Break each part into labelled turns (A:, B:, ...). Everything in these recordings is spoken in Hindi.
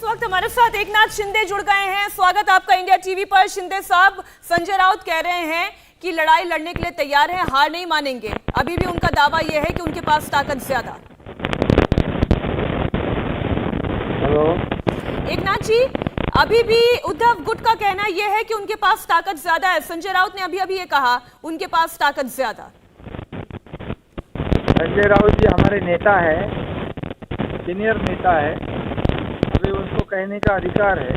A: वक्त हमारे साथ एकनाथ शिंदे जुड़ गए हैं। स्वागत आपका इंडिया टीवी पर। शिंदे साहब, संजय राउत कह रहे हैं कि लड़ाई लड़ने के लिए तैयार हैं, हार नहीं मानेंगे। अभी भी उनका दावा यह है कि उनके पास ताकत ज्यादा।
B: हेलो
A: एकनाथ जी, अभी भी उद्धव गुट का कहना यह है कि उनके पास ताकत ज्यादा है। संजय राउत ने अभी ये कहा उनके पास ताकत ज्यादा।
B: संजय राउत जी हमारे नेता है, सीनियर नेता है, अभी उनको कहने का अधिकार है,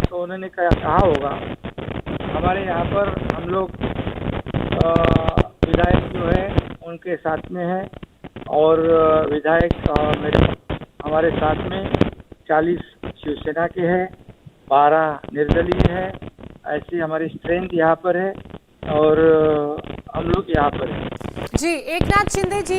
B: तो उन्होंने कहा होगा। हमारे यहाँ पर हम लोग विधायक जो है उनके साथ में है, और विधायक हमारे साथ में 40 शिवसेना के हैं, 12 निर्दलीय है। ऐसी हमारी स्ट्रेंथ यहाँ पर है और हम लोग यहाँ पर हैं।
C: जी एकनाथ शिंदे जी,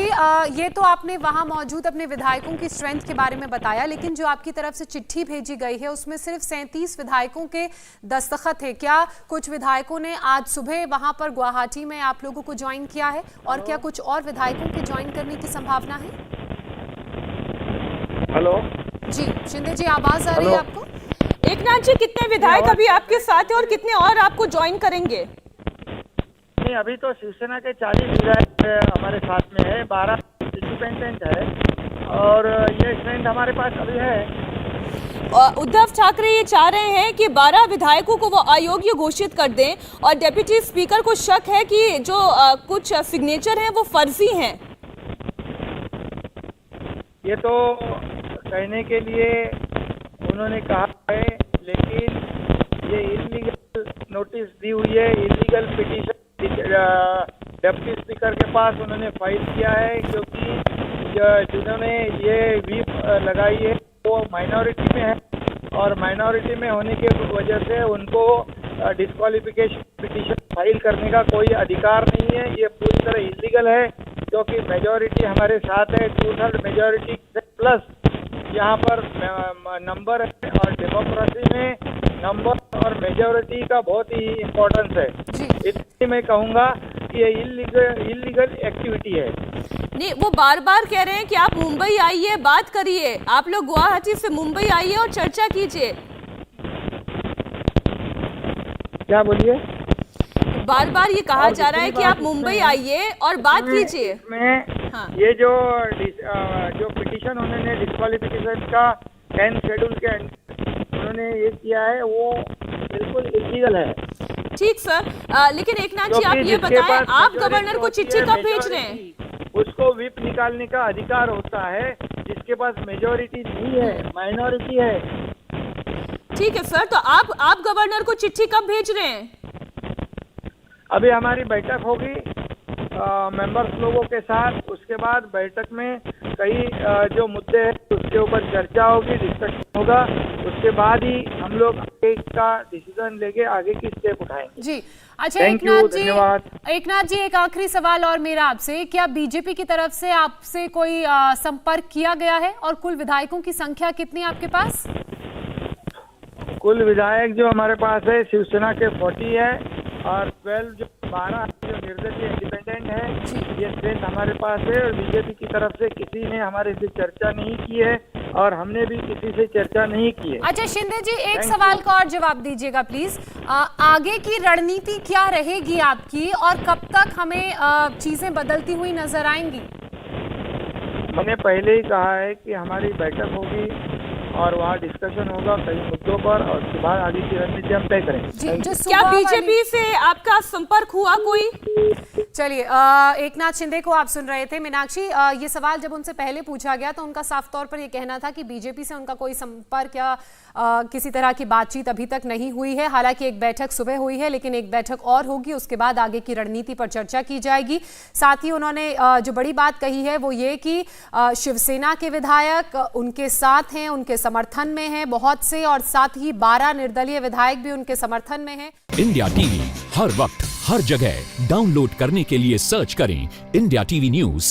C: ये तो आपने वहां मौजूद अपने विधायकों की स्ट्रेंथ के बारे में बताया, लेकिन जो आपकी तरफ से चिट्ठी भेजी गई है उसमें सिर्फ 37 विधायकों के दस्तखत है। क्या कुछ विधायकों ने आज सुबह वहां पर गुवाहाटी में आप लोगों को ज्वाइन किया है, और क्या कुछ और विधायकों के ज्वाइन करने की संभावना है?
B: हेलो
C: जी शिंदे जी, आवाज आ रही है आपको?
A: एकनाथ जी, कितने विधायक अभी आपके साथ हैं और कितने और आपको ज्वाइन करेंगे?
B: नहीं, अभी तो शिवसेना के 40 विधायक हमारे साथ में है, 12 इंडिपेंडेंट है, और ये स्ट्रेंथ हमारे पास अभी है।
A: उद्धव ठाकरे ये चाह रहे हैं कि 12 विधायकों को वो अयोग्य घोषित कर दें, और डेप्यूटी स्पीकर को शक है कि जो कुछ सिग्नेचर हैं वो फर्जी हैं।
B: ये तो कहने के लिए उन्होंने कहा है, लेकिन ये इलीगल नोटिस दी हुई है, इलीगल पिटीशन डिप्टी स्पीकर के पास उन्होंने फाइल किया है, क्योंकि जिन्होंने ये व्हीप लगाई है वो माइनॉरिटी में है, और माइनॉरिटी में होने की वजह से उनको डिस्क्वालिफिकेशन पिटीशन फाइल करने का कोई अधिकार नहीं है। ये पूरी तरह इलीगल है, क्योंकि मेजॉरिटी हमारे साथ है, 2/3 मेजॉरिटी प्लस यहाँ पर नंबर है, और डेमोक्रेसी में नंबर और मेजॉरिटी का बहुत ही इम्पोर्टेंस है। इसलिए मैं कहूँगा कि ये इलीगल एक्टिविटी है।
A: नहीं, वो बार बार कह रहे हैं कि आप मुंबई आइए, बात करिए। आप लोग गुवाहाटी से मुंबई आइए और चर्चा कीजिए।
B: क्या बोलिए?
A: बार बार ये कहा जा रहा है कि आप मुंबई आइए और बात कीजिए।
B: हाँ। ये जो पिटीशन उन्होंने डिस्क्वालिफिकेशन का 10 शेड्यूल के उन्होंने ये किया है, वो बिल्कुल इलीगल है।
A: ठीक सर, लेकिन एकनाथ जी आप ये बताएं, आप गवर्नर को चिट्ठी कब भेज रहे हैं?
B: उसको व्हिप निकालने का अधिकार होता है, जिसके पास मेजॉरिटी नहीं है, माइनॉरिटी है।
A: ठीक है सर, तो आप गवर्नर को चिट्ठी कब भेज रहे हैं?
B: अभी हमारी बैठक होगी मेंबर्स लोगों के साथ, उसके बाद बैठक में कई जो मुद्दे हैं उसके ऊपर चर्चा होगी, डिस्कशन होगा, उसके बाद ही हम लोग आगे का डिसीजन लेके आगे की स्टेप उठाएंगे।
C: जी अच्छा एकनाथ जी, एक आखिरी सवाल और मेरा आपसे, क्या बीजेपी की तरफ से आपसे कोई संपर्क किया गया है, और कुल विधायकों की संख्या कितनी है आपके पास?
B: कुल विधायक जो हमारे पास है शिवसेना के 40 है, और 12 जो निर्दलीय इंडिपेंडेंट है, ये स्ट्रेंथ हमारे पास है। और बीजेपी की तरफ से किसी ने हमारे से चर्चा नहीं की है, और हमने भी किसी से चर्चा नहीं की है।
C: अच्छा शिंदे जी, एक सवाल का और जवाब दीजिएगा प्लीज। आगे की रणनीति क्या रहेगी आपकी, और कब तक हमें चीजें बदलती हुई नजर आएंगी?
B: मैंने पहले ही कहा है कि हमारी बैठक होगी और वहाँ डिस्कशन होगा कई मुद्दों पर, और उसके बाद आगे की रणनीति हम तय करेंगे।
A: क्या बीजेपी से आपका संपर्क हुआ कोई?
C: चलिए, एकनाथ शिंदे को आप सुन रहे थे। मीनाक्षी, ये सवाल जब उनसे पहले पूछा गया तो उनका साफ तौर पर ये कहना था कि बीजेपी से उनका कोई संपर्क या किसी तरह की बातचीत अभी तक नहीं हुई है। हालांकि एक बैठक सुबह हुई है, लेकिन एक बैठक और होगी, उसके बाद आगे की रणनीति पर चर्चा की जाएगी। साथ ही उन्होंने जो बड़ी बात कही है वो ये कि शिवसेना के विधायक उनके साथ हैं, उनके समर्थन में हैं बहुत से, और साथ ही 12 निर्दलीय विधायक भी उनके समर्थन में हैं।
D: इंडिया टीवी हर वक्त हर जगह डाउनलोड करने के लिए सर्च करें इंडिया टीवी न्यूज